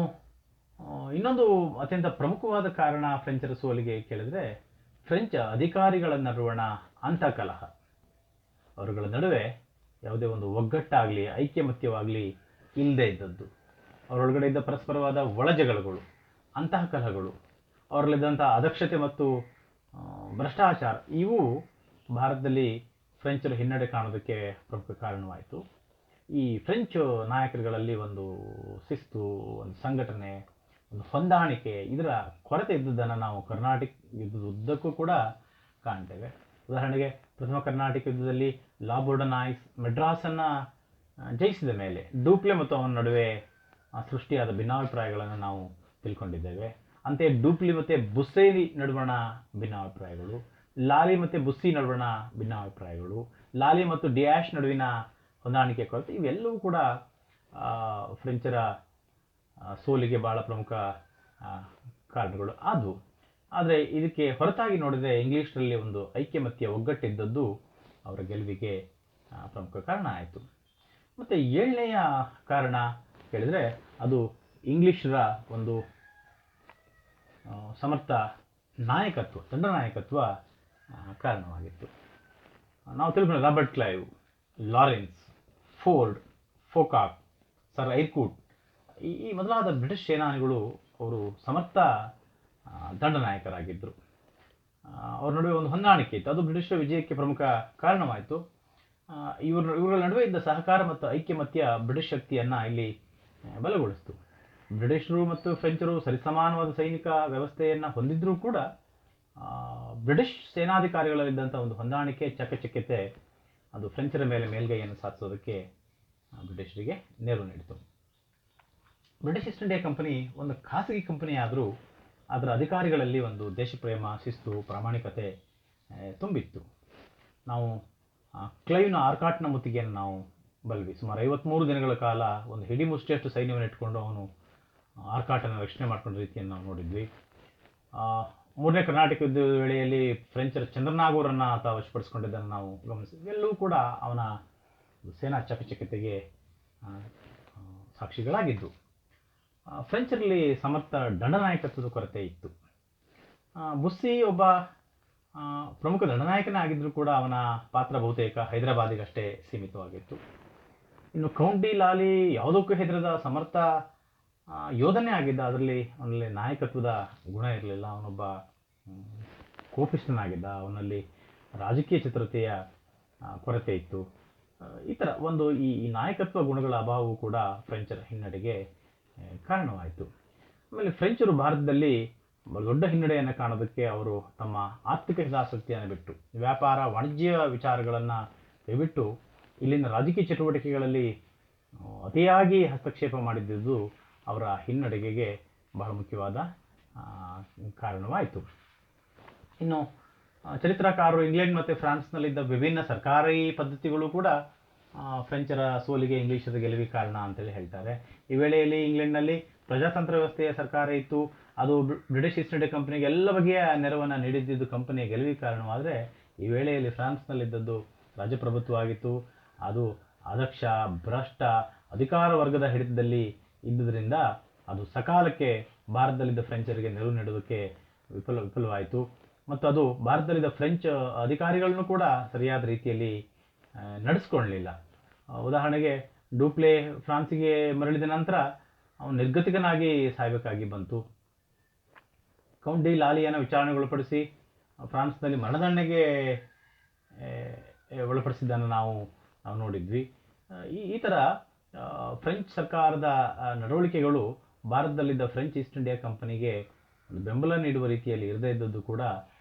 ಇನ್ನೊಂದು ಅತ್ಯಂತ ಪ್ರಮುಖವಾದ ಕಾರಣ ಫ್ರೆಂಚರ ಸೋಲಿಗೆ ಕೇಳಿದ್ರೆ, ಫ್ರೆಂಚ್ ಅಧಿಕಾರಿಗಳ ನಡುವಣ ಅಂತಃಕಲಹ. ಅವರುಗಳ ನಡುವೆ ಯಾವುದೇ ಒಂದು ಒಗ್ಗಟ್ಟಾಗಲಿ ಐಕ್ಯಮತ್ಯವಾಗಲಿ ಇಲ್ಲದೆ ಇದ್ದದ್ದು, ಅವರೊಳಗಡೆ ಇದ್ದ ಪರಸ್ಪರವಾದ ಒಳಜಗಳಗಳು, ಅಂತಃಕಲಹಗಳು, ಅವರಲ್ಲಿದ್ದಂಥ ಅದಕ್ಷತೆ ಮತ್ತು ಭ್ರಷ್ಟಾಚಾರ, ಇವು ಭಾರತದಲ್ಲಿ ಫ್ರೆಂಚರು ಹಿನ್ನಡೆ ಕಾಣೋದಕ್ಕೆ ಪ್ರಮುಖ ಕಾರಣವಾಯಿತು. ಈ ಫ್ರೆಂಚ್ ನಾಯಕರುಗಳಲ್ಲಿ ಒಂದು ಶಿಸ್ತು, ಒಂದು ಸಂಘಟನೆ, ಒಂದು ಹೊಂದಾಣಿಕೆ, ಇದರ ಕೊರತೆ ಇದ್ದದ್ದನ್ನು ನಾವು ಕರ್ನಾಟಕ ಯುದ್ಧದ ಉದ್ದಕ್ಕೂ ಕೂಡ ಕಾಣ್ತೇವೆ. ಉದಾಹರಣೆಗೆ ಪ್ರಥಮ ಕರ್ನಾಟಕ ಯುದ್ಧದಲ್ಲಿ ಲಾ ಬೋರ್ಡನಾಯ್ಸ್ ಮೆಡ್ರಾಸನ್ನು ಜಯಿಸಿದ ಮೇಲೆ ಡೂಪ್ಲೆ ಮತ್ತು ಅವನ ನಡುವೆ ಸೃಷ್ಟಿಯಾದ ಭಿನ್ನಾಭಿಪ್ರಾಯಗಳನ್ನು ನಾವು ತಿಳ್ಕೊಂಡಿದ್ದೇವೆ. ಅಂತೆಯೇ ಡೂಪ್ಲಿ ಮತ್ತು ಬುಸ್ಸೇಲಿ ನಡುವಣ ಭಿನ್ನಾಭಿಪ್ರಾಯಗಳು, ಲಾಲಿ ಮತ್ತು ಬುಸ್ಸಿ ನಡುವಣ ಭಿನ್ನಾಭಿಪ್ರಾಯಗಳು, ಲಾಲಿ ಮತ್ತು ಡಿಯಾಶ್ ನಡುವಿನ ಹೊಂದಾಣಿಕೆ ಕೊರತೆ, ಇವೆಲ್ಲವೂ ಕೂಡ ಫ್ರೆಂಚರ ಸೋಲಿಗೆ ಬಹಳ ಪ್ರಮುಖ ಕಾರಣಗಳು ಆದವು. ಆದರೆ ಇದಕ್ಕೆ ಹೊರತಾಗಿ ನೋಡಿದರೆ ಇಂಗ್ಲೀಷರಲ್ಲಿ ಒಂದು ಐಕ್ಯಮತ್ಯ ಒಗ್ಗಟ್ಟಿದ್ದದ್ದು ಅವರ ಗೆಲುವಿಗೆ ಪ್ರಮುಖ ಕಾರಣ ಆಯಿತು. ಮತ್ತು ಏಳನೆಯ ಕಾರಣ ಹೇಳಿದರೆ ಅದು ಇಂಗ್ಲೀಷರ ಒಂದು ಸಮರ್ಥ ನಾಯಕತ್ವ, ದಂಡನಾಯಕತ್ವ ಕಾರಣವಾಗಿತ್ತು. ನಾವು ತಿಳ್ಕೊಂಡು Robert Clive, Lawrence, Forde, Pocock, sir ಐರ್ಕೂಟ್, ಈ ಮೊದಲಾದ ಬ್ರಿಟಿಷ್ ಸೇನಾನಿಗಳು ಅವರು ಸಮರ್ಥ ದಂಡನಾಯಕರಾಗಿದ್ದರು. ಅವ್ರ ನಡುವೆ ಒಂದು ಹೊಂದಾಣಿಕೆ ಇತ್ತು, ಅದು ಬ್ರಿಟಿಷರ ವಿಜಯಕ್ಕೆ ಪ್ರಮುಖ ಕಾರಣವಾಯಿತು. ಇವುಗಳ ನಡುವೆ ಇದ್ದ ಸಹಕಾರ ಮತ್ತು ಐಕ್ಯಮತ್ಯ ಬ್ರಿಟಿಷ್ ಶಕ್ತಿಯನ್ನು ಇಲ್ಲಿ ಬಲಗೊಳಿಸಿತು. ಬ್ರಿಟಿಷರು ಮತ್ತು ಫ್ರೆಂಚರು ಸರಿಸಮಾನವಾದ ಸೈನಿಕ ವ್ಯವಸ್ಥೆಯನ್ನು ಹೊಂದಿದ್ರೂ ಕೂಡ ಬ್ರಿಟಿಷ್ ಸೇನಾಧಿಕಾರಿಗಳಲ್ಲಿದ್ದಂಥ ಒಂದು ಹೊಂದಾಣಿಕೆ, ಚಕಚಕ್ಯತೆ, ಅದು ಫ್ರೆಂಚರ ಮೇಲೆ ಮೇಲ್ಗೈಯನ್ನು ಸಾಧಿಸೋದಕ್ಕೆ ಬ್ರಿಟಿಷರಿಗೆ ನೆರವು ನೀಡಿತು. ಬ್ರಿಟಿಷ್ ಈಸ್ಟ್ ಇಂಡಿಯಾ ಕಂಪನಿ ಒಂದು ಖಾಸಗಿ ಕಂಪನಿ ಆದರೂ ಅದರ ಅಧಿಕಾರಿಗಳಲ್ಲಿ ಒಂದು ದೇಶಪ್ರೇಮ, ಶಿಸ್ತು, ಪ್ರಾಮಾಣಿಕತೆ ತುಂಬಿತ್ತು. ನಾವು ಕ್ಲೈವ್ನ ಆರ್ಕಾಟ್ನ ಮುತ್ತಿಗೆಯನ್ನು ನಾವು ಬಲ್ವಿ. ಸುಮಾರು 53 ದಿನಗಳ ಕಾಲ ಒಂದು ಹಿಡಿ ಮುಷ್ಟಿಯಷ್ಟು ಸೈನ್ಯವನ್ನು ಇಟ್ಕೊಂಡು ಅವನು ಆರ್ಕಾಟನ್ನು ರಕ್ಷಣೆ ಮಾಡ್ಕೊಂಡ ರೀತಿಯನ್ನು ನಾವು ನೋಡಿದ್ವಿ. ಮೂರನೇ ಕರ್ನಾಟಕ ಯುದ್ಧದ ವೇಳೆಯಲ್ಲಿ ಫ್ರೆಂಚರ ಚಂದ್ರನಾಗೂರನ್ನು ಆತ ವಶಪಡಿಸಿಕೊಂಡಿದ್ದನ್ನು ನಾವು ಗಮನಿಸಿದ್ವಿ. ಎಲ್ಲವೂ ಕೂಡ ಅವನ ಸೇನಾ ಚಕಚಕ್ಯತೆಗೆ ಸಾಕ್ಷಿಗಳಾಗಿದ್ದು. ಫ್ರೆಂಚರಲ್ಲಿ ಸಮರ್ಥ ದಂಡನಾಯಕತ್ವದ ಕೊರತೆ ಇತ್ತು. ಬುಸ್ಸಿ ಒಬ್ಬ ಪ್ರಮುಖ ದಂಡನಾಯಕನೇ ಆಗಿದ್ದರೂ ಕೂಡ ಅವನ ಪಾತ್ರ ಬಹುತೇಕ ಹೈದರಾಬಾದಿಗಷ್ಟೇ ಸೀಮಿತವಾಗಿತ್ತು. ಇನ್ನು ಕೌಂಟ್ ಡಿ ಲಾಲಿ ಯಾವುದಕ್ಕೂ ಹೆದರದ ಸಮರ್ಥ ಯೋಧನೇ ಆಗಿದ್ದ, ಅವನಲ್ಲಿ ನಾಯಕತ್ವದ ಗುಣ ಇರಲಿಲ್ಲ. ಅವನೊಬ್ಬ ಕೋಪಿಷ್ಠನಾಗಿದ್ದ, ಅವನಲ್ಲಿ ರಾಜಕೀಯ ಚತುರತೆಯ ಕೊರತೆ ಇತ್ತು. ಈ ಥರ ಒಂದು ಈ ನಾಯಕತ್ವ ಗುಣಗಳ ಅಭಾವವು ಕೂಡ ಫ್ರೆಂಚರ ಹಿನ್ನಡೆಗೆ ಕಾರಣವಾಯಿತು. ಆಮೇಲೆ ಫ್ರೆಂಚರು ಭಾರತದಲ್ಲಿ ದೊಡ್ಡ ಹಿನ್ನಡೆಯನ್ನು ಕಾಣೋದಕ್ಕೆ ಅವರು ತಮ್ಮ ಆರ್ಥಿಕ ಹಿತಾಸಕ್ತಿಯನ್ನು ಬಿಟ್ಟು, ವ್ಯಾಪಾರ ವಾಣಿಜ್ಯ ವಿಚಾರಗಳನ್ನು ಕೈಬಿಟ್ಟು ಇಲ್ಲಿನ ರಾಜಕೀಯ ಚಟುವಟಿಕೆಗಳಲ್ಲಿ ಅತಿಯಾಗಿ ಹಸ್ತಕ್ಷೇಪ ಮಾಡಿದ್ದುದು ಅವರ ಹಿನ್ನಡೆಗೆ ಬಹಳ ಮುಖ್ಯವಾದ ಕಾರಣವಾಯಿತು. ಇನ್ನು ಚರಿತ್ರಕಾರರು ಇಂಗ್ಲೆಂಡ್ ಮತ್ತು ಫ್ರಾನ್ಸ್ನಲ್ಲಿದ್ದ ವಿಭಿನ್ನ ಸರ್ಕಾರಿ ಪದ್ಧತಿಗಳು ಕೂಡ ಫ್ರೆಂಚರ ಸೋಲಿಗೆ ಇಂಗ್ಲೀಷರ ಗೆಲುವಿಗೆ ಕಾರಣ ಅಂತೇಳಿ ಹೇಳ್ತಾರೆ. ಈ ವೇಳೆಯಲ್ಲಿ ಇಂಗ್ಲೆಂಡ್ನಲ್ಲಿ ಪ್ರಜಾತಂತ್ರ ವ್ಯವಸ್ಥೆಯ ಸರ್ಕಾರ ಇತ್ತು. ಅದು ಬ್ರಿಟಿಷ್ ಈಸ್ಟ್ ಇಂಡಿಯಾ ಕಂಪನಿಗೆ ಎಲ್ಲ ಬಗೆಯ ನೆರವನ್ನು ನೀಡಿದ್ದು ಕಂಪನಿಯ ಗೆಲುವಿಗೆ ಕಾರಣವಾದರೆ, ಈ ವೇಳೆಯಲ್ಲಿ ಫ್ರಾನ್ಸ್ನಲ್ಲಿದ್ದದ್ದು ರಾಜಪ್ರಭುತ್ವ ಆಗಿತ್ತು. ಅದು ಅದಕ್ಷ, ಭ್ರಷ್ಟ ಅಧಿಕಾರ ವರ್ಗದ ಹಿಡಿತದಲ್ಲಿ ಇದ್ದುದರಿಂದ ಅದು ಸಕಾಲಕ್ಕೆ ಭಾರತದಲ್ಲಿದ್ದ ಫ್ರೆಂಚರಿಗೆ ನೆರವು ನೀಡೋದಕ್ಕೆ ವಿಫಲವಾಯಿತು. ಮತ್ತು ಅದು ಭಾರತದಲ್ಲಿದ್ದ ಫ್ರೆಂಚ್ ಅಧಿಕಾರಿಗಳನ್ನು ಕೂಡ ಸರಿಯಾದ ರೀತಿಯಲ್ಲಿ ನಡೆಸ್ಕೊಳ್ಳಲಿಲ್ಲ. ಉದಾಹರಣೆಗೆ ಡೂಪ್ಲೆ ಫ್ರಾನ್ಸಿಗೆ ಮರಳಿದ ನಂತರ ಅವನು ನಿರ್ಗತಿಕನಾಗಿ ಸಾಯಬೇಕಾಗಿ ಬಂತು. ಕೌಂಟ್ ಡಿ ಲಾಲಿಯನ್ನು ವಿಚಾರಣೆಗೊಳಪಡಿಸಿ ಫ್ರಾನ್ಸ್ನಲ್ಲಿ ಮರಣದಂಡನೆಗೆ ಒಳಪಡಿಸಿದ್ದನ್ನು ನಾವು ನೋಡಿದ್ವಿ. ಈ ಥರ ಫ್ರೆಂಚ್ ಸರ್ಕಾರದ ನಡವಳಿಕೆಗಳು ಭಾರತದಲ್ಲಿದ್ದ ಫ್ರೆಂಚ್ ಈಸ್ಟ್ ಇಂಡಿಯಾ ಕಂಪನಿಗೆ ಒಂದು ಬೆಂಬಲ ನೀಡುವ ರೀತಿಯಲ್ಲಿ ಇರದೇ ಇದ್ದದ್ದು ಕೂಡ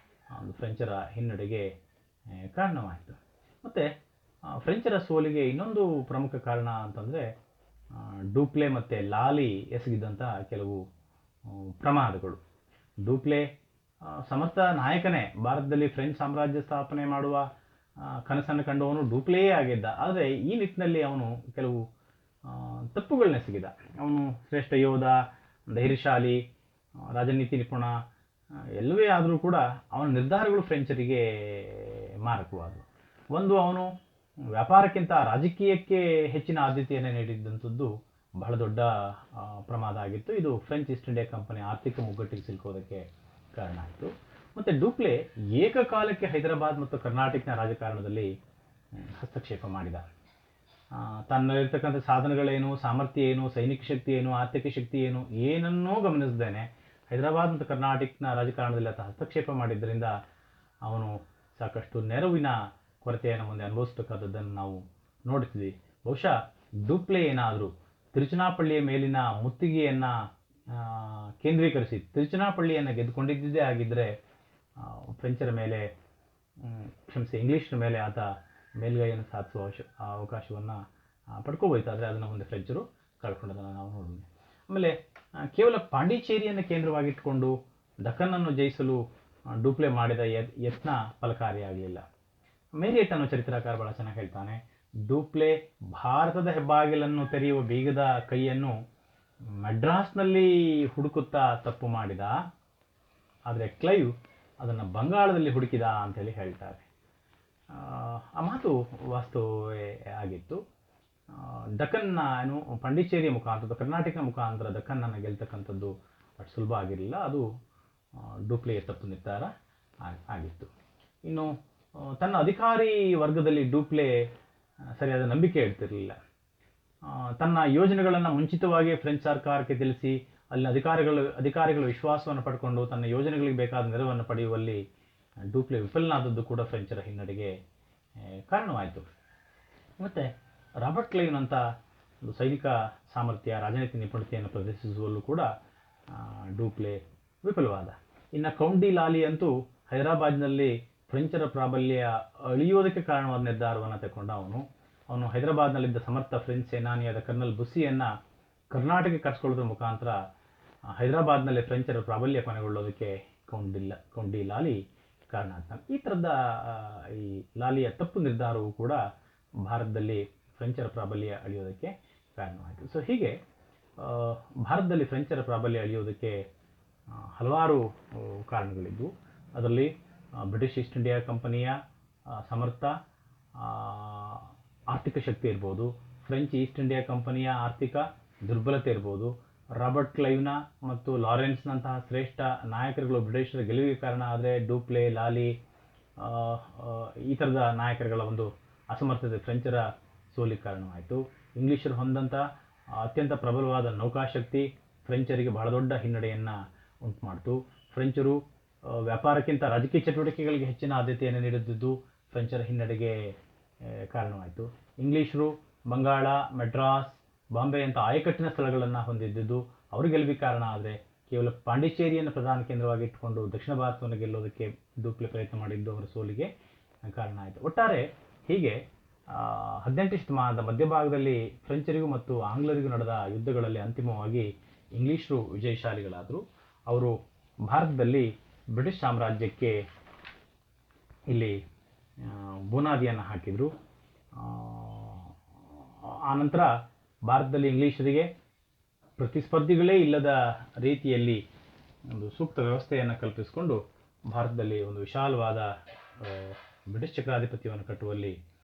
ಒಂದು ಫ್ರೆಂಚರ ಹಿನ್ನಡೆಗೆ ಕಾರಣವಾಯಿತು. ಮತ್ತು ಫ್ರೆಂಚರ ಸೋಲಿಗೆ ಇನ್ನೊಂದು ಪ್ರಮುಖ ಕಾರಣ ಅಂತಂದರೆ ಡೂಪ್ಲೆ ಮತ್ತು ಲಾಲಿ ಎಸಗಿದಂಥ ಕೆಲವು ಪ್ರಮಾದಗಳು. ಡೂಪ್ಲೆ ಸಮರ್ಥ ನಾಯಕನೇ, ಭಾರತದಲ್ಲಿ ಫ್ರೆಂಚ್ ಸಾಮ್ರಾಜ್ಯ ಸ್ಥಾಪನೆ ಮಾಡುವ ಕನಸನ್ನು ಕಂಡವನು ಡೂಪ್ಲೆಯೇ ಆಗಿದ್ದ. ಆದರೆ ಈ ನಿಟ್ಟಿನಲ್ಲಿ ಅವನು ಕೆಲವು ತಪ್ಪುಗಳನ್ನೆಸಗಿದ. ಅವನು ಶ್ರೇಷ್ಠ ಯೋಧ, ಧೈರ್ಯಶಾಲಿ, ರಾಜನೀತಿ ನಿಪುಣ ಎಲ್ಲವೇ ಆದರೂ ಕೂಡ ಅವನ ನಿರ್ಧಾರಗಳು ಫ್ರೆಂಚರಿಗೆ ಮಾರಕವಾದವು. ಒಂದು, ಅವನು ವ್ಯಾಪಾರಕ್ಕಿಂತ ರಾಜಕೀಯಕ್ಕೆ ಹೆಚ್ಚಿನ ಆದ್ಯತೆಯನ್ನು ನೀಡಿದ್ದಂಥದ್ದು ಬಹಳ ದೊಡ್ಡ ಪ್ರಮಾದ ಆಗಿತ್ತು. ಇದು ಫ್ರೆಂಚ್ ಈಸ್ಟ್ ಇಂಡಿಯಾ ಕಂಪನಿ ಆರ್ಥಿಕ ಮುಗ್ಗಟ್ಟಿಗೆ ಸಿಲುಕೋದಕ್ಕೆ ಕಾರಣ ಆಯಿತು. ಮತ್ತು ಡೂಪ್ಲೆ ಏಕಕಾಲಕ್ಕೆ ಹೈದರಾಬಾದ್ ಮತ್ತು ಕರ್ನಾಟಕದ ರಾಜಕಾರಣದಲ್ಲಿ ಹಸ್ತಕ್ಷೇಪ ಮಾಡಿದ. ತನ್ನಲ್ಲಿರ್ತಕ್ಕಂಥ ಸಾಧನಗಳೇನು, ಸಾಮರ್ಥ್ಯ ಏನು, ಸೈನಿಕ ಶಕ್ತಿ ಏನು, ಆರ್ಥಿಕ ಶಕ್ತಿ ಏನು, ಏನನ್ನೂ ಗಮನಿಸದೇನೆ ಹೈದರಾಬಾದ್ ಮತ್ತು ಕರ್ನಾಟಕದ ರಾಜಕಾರಣದಲ್ಲಿ ಆತ ಹಸ್ತಕ್ಷೇಪ ಮಾಡಿದ್ದರಿಂದ ಅವನು ಸಾಕಷ್ಟು ನೆರವಿನ ಕೊರತೆಯನ್ನು ಮುಂದೆ ಅನುಭವಿಸಬೇಕಾದದ್ದನ್ನು ನಾವು ನೋಡ್ತೀವಿ. ಬಹುಶಃ ಡೂಪ್ಲೆ ಏನಾದರೂ ತಿರುಚನಾಪಳ್ಳಿಯ ಮೇಲಿನ ಮುತ್ತಿಗೆಯನ್ನು ಕೇಂದ್ರೀಕರಿಸಿ ತಿರುಚನಾಪಳ್ಳಿಯನ್ನು ಗೆದ್ದುಕೊಂಡಿದ್ದೇ ಆಗಿದ್ದರೆ ಫ್ರೆಂಚರ ಮೇಲೆ, ಇಂಗ್ಲೀಷರ ಮೇಲೆ ಆತ ಮೇಲುಗೈಯನ್ನು ಸಾಧಿಸುವ ಅವಕಾಶವನ್ನು ಪಡ್ಕೋಬೋಯ್ತು. ಆದರೆ ಅದನ್ನು ಮುಂದೆ ಫ್ರೆಂಚರು ಕಳ್ಕೊಂಡದನ್ನು ನಾವು ನೋಡಿದ್ವಿ. ಆಮೇಲೆ ಕೇವಲ ಪಾಂಡಿಚೇರಿಯನ್ನು ಕೇಂದ್ರವಾಗಿಟ್ಟುಕೊಂಡು ದಖನ್ನನ್ನು ಜಯಿಸಲು ಡೂಪ್ಲೆ ಮಾಡಿದ ಯತ್ನ ಫಲಕಾರಿಯಾಗಲಿಲ್ಲ. ಮೇರಿಯಟ್ ಅನ್ನೋ ಚರಿತ್ರಕಾರ ಬಹಳ ಚೆನ್ನಾಗಿ ಹೇಳ್ತಾನೆ, ಡೂಪ್ಲೆ ಭಾರತದ ಹೆಬ್ಬಾಗಿಲನ್ನು ತೆರೆಯುವ ಬೀಗದ ಕೈಯನ್ನು ಮಡ್ರಾಸ್ನಲ್ಲಿ ಹುಡುಕುತ್ತಾ ತಪ್ಪು ಮಾಡಿದ, ಆದರೆ ಕ್ಲೈವ್ ಅದನ್ನು ಬಂಗಾಳದಲ್ಲಿ ಹುಡುಕಿದ ಅಂತೇಳಿ ಹೇಳ್ತಾರೆ. ಆ ಮಾತು ವಾಸ್ತವವೇ ಆಗಿತ್ತು. ದಖನ್ನ ಏನು ಪಾಂಡಿಚೇರಿಯ ಮುಖಾಂತರ, ಕರ್ನಾಟಕ ಮುಖಾಂತರ ದಖನ್ನನ್ನು ಗೆಲ್ತಕ್ಕಂಥದ್ದು ಅಷ್ಟು ಸುಲಭ ಆಗಿರಲಿಲ್ಲ. ಅದು ಡೂಪ್ಲೆಯ ತಪ್ಪು ನಿರ್ಧಾರ ಆಗಿತ್ತು. ಇನ್ನು ತನ್ನ ಅಧಿಕಾರಿ ವರ್ಗದಲ್ಲಿ ಡೂಪ್ಲೆ ಸರಿಯಾದ ನಂಬಿಕೆ ಇಡ್ತಿರಲಿಲ್ಲ. ತನ್ನ ಯೋಜನೆಗಳನ್ನು ಮುಂಚಿತವಾಗಿ ಫ್ರೆಂಚ್ ಸರ್ಕಾರಕ್ಕೆ ತಿಳಿಸಿ ಅಲ್ಲಿ ಅಧಿಕಾರಿಗಳ ವಿಶ್ವಾಸವನ್ನು ಪಡ್ಕೊಂಡು ತನ್ನ ಯೋಜನೆಗಳಿಗೆ ಬೇಕಾದ ನೆರವನ್ನು ಪಡೆಯುವಲ್ಲಿ ಡೂಪ್ಲೆ ವಿಫಲನಾದದ್ದು ಕೂಡ ಫ್ರೆಂಚರ ಹಿನ್ನಡೆಗೆ ಕಾರಣವಾಯಿತು. ಮತ್ತು ರಾಬರ್ಟ್ ಕ್ಲೈವ್ನಂಥ ಒಂದು ಸೈನಿಕ ಸಾಮರ್ಥ್ಯ, ರಾಜನೀತಿ ನಿಪುಣತೆಯನ್ನು ಪ್ರದರ್ಶಿಸುವಲ್ಲೂ ಕೂಡ ಡೂಪ್ಲೆ ವಿಫಲವಾದ. ಇನ್ನು ಕೌಂಟ್ ಡಿ ಲಾಲಿ ಅಂತೂ ಹೈದರಾಬಾದ್ನಲ್ಲಿ ಫ್ರೆಂಚರ ಪ್ರಾಬಲ್ಯ ಅಳಿಯೋದಕ್ಕೆ ಕಾರಣವಾದ ನಿರ್ಧಾರವನ್ನು ತಗೊಂಡ ಅವನು ಹೈದರಾಬಾದ್ನಲ್ಲಿದ್ದ ಸಮರ್ಥ ಫ್ರೆಂಚ್ ಸೇನಾನಿಯಾದ ಕರ್ನಲ್ ಬುಸ್ಸಿಯನ್ನು ಕರ್ನಾಟಕಕ್ಕೆ ಕರೆಸ್ಕೊಳ್ಳೋದ್ರ ಮುಖಾಂತರ ಹೈದರಾಬಾದ್ನಲ್ಲಿ ಫ್ರೆಂಚರ ಪ್ರಾಬಲ್ಯ ಕೊನೆಗೊಳ್ಳೋದಕ್ಕೆ ಕೌಂಟ್ ಡಿ ಲಾಲಿ ಕಾರಣ ಆಗ್ತಾನೆ. ಈ ಥರದ ಈ ಲಾಲಿಯ ತಪ್ಪು ನಿರ್ಧಾರವು ಕೂಡ ಭಾರತದಲ್ಲಿ ಫ್ರೆಂಚರ ಪ್ರಾಬಲ್ಯ ಅಳಿಯೋದಕ್ಕೆ ಕಾರಣವಾಯಿತು. ಸೊ ಹೀಗೆ ಭಾರತದಲ್ಲಿ ಫ್ರೆಂಚರ ಪ್ರಾಬಲ್ಯ ಅಳಿಯೋದಕ್ಕೆ ಹಲವಾರು ಕಾರಣಗಳಿದ್ದವು. ಅದರಲ್ಲಿ ಬ್ರಿಟಿಷ್ ಈಸ್ಟ್ ಇಂಡಿಯಾ ಕಂಪನಿಯ ಸಮರ್ಥ ಆರ್ಥಿಕ ಶಕ್ತಿ ಇರ್ಬೋದು, ಫ್ರೆಂಚ್ ಈಸ್ಟ್ ಇಂಡಿಯಾ ಕಂಪನಿಯ ಆರ್ಥಿಕ ದುರ್ಬಲತೆ ಇರ್ಬೋದು, ರಾಬರ್ಟ್ ಕ್ಲೈವ್ನ ಮತ್ತು ಲಾರೆನ್ಸ್ನಂತಹ ಶ್ರೇಷ್ಠ ನಾಯಕರುಗಳು ಬ್ರಿಟಿಷರ ಗೆಲುವಿಗೆ ಕಾರಣ ಆದರೆ ಡೂಪ್ಲೆ, ಲಾಲಿ ಈ ಥರದ ನಾಯಕರುಗಳ ಒಂದು ಅಸಮರ್ಥತೆ ಫ್ರೆಂಚರ ಸೋಲಿಗೆ ಕಾರಣವಾಯಿತು. ಇಂಗ್ಲೀಷರು ಹೊಂದಂಥ ಅತ್ಯಂತ ಪ್ರಬಲವಾದ ನೌಕಾಶಕ್ತಿ ಫ್ರೆಂಚರಿಗೆ ಬಹಳ ದೊಡ್ಡ ಹಿನ್ನಡೆಯನ್ನು ಉಂಟು ಮಾಡಿತು. ಫ್ರೆಂಚರು ವ್ಯಾಪಾರಕ್ಕಿಂತ ರಾಜಕೀಯ ಚಟುವಟಿಕೆಗಳಿಗೆ ಹೆಚ್ಚಿನ ಆದ್ಯತೆಯನ್ನು ನೀಡಿದ್ದು ಫ್ರೆಂಚರ ಹಿನ್ನಡೆಗೆ ಕಾರಣವಾಯಿತು. ಇಂಗ್ಲೀಷರು ಬಂಗಾಳ, ಮೆಡ್ರಾಸ್, ಬಾಂಬೆ ಅಂತ ಆಯಕಟ್ಟಿನ ಸ್ಥಳಗಳನ್ನು ಹೊಂದಿದ್ದು ಅವ್ರ ಗೆಲುವಿಗೆ ಕಾರಣ. ಆದರೆ ಕೇವಲ ಪಾಂಡಿಚೇರಿಯನ್ನು ಪ್ರಧಾನ ಕೇಂದ್ರವಾಗಿ ಇಟ್ಟುಕೊಂಡು ದಕ್ಷಿಣ ಭಾರತವನ್ನು ಗೆಲ್ಲೋದಕ್ಕೆ ಡೂಪ್ಲೆ ಪ್ರಯತ್ನ ಮಾಡಿದ್ದು ಅವರ ಸೋಲಿಗೆ ಕಾರಣ ಆಯಿತು. ಒಟ್ಟಾರೆ ಹೀಗೆ 18ನೇ ಶತಮಾನದ ಮಧ್ಯಭಾಗದಲ್ಲಿ ಫ್ರೆಂಚರಿಗೂ ಮತ್ತು ಆಂಗ್ಲರಿಗೂ ನಡೆದ ಯುದ್ಧಗಳಲ್ಲಿ ಅಂತಿಮವಾಗಿ ಇಂಗ್ಲೀಷರು ವಿಜಯಶಾಲಿಗಳಾದರು. ಅವರು ಭಾರತದಲ್ಲಿ ಬ್ರಿಟಿಷ್ ಸಾಮ್ರಾಜ್ಯಕ್ಕೆ ಇಲ್ಲಿ ಬುನಾದಿಯನ್ನು ಹಾಕಿದರು. ಆನಂತರ ಭಾರತದಲ್ಲಿ ಇಂಗ್ಲೀಷರಿಗೆ ಪ್ರತಿಸ್ಪರ್ಧಿಗಳೇ ಇಲ್ಲದ ರೀತಿಯಲ್ಲಿ ಒಂದು ಸೂಕ್ತ ವ್ಯವಸ್ಥೆಯನ್ನು ಕಲ್ಪಿಸಿಕೊಂಡು ಭಾರತದಲ್ಲಿ ಒಂದು ವಿಶಾಲವಾದ ಬ್ರಿಟಿಷ್ ಚಕ್ರಾಧಿಪತ್ಯವನ್ನು ಕಟ್ಟುವಲ್ಲಿ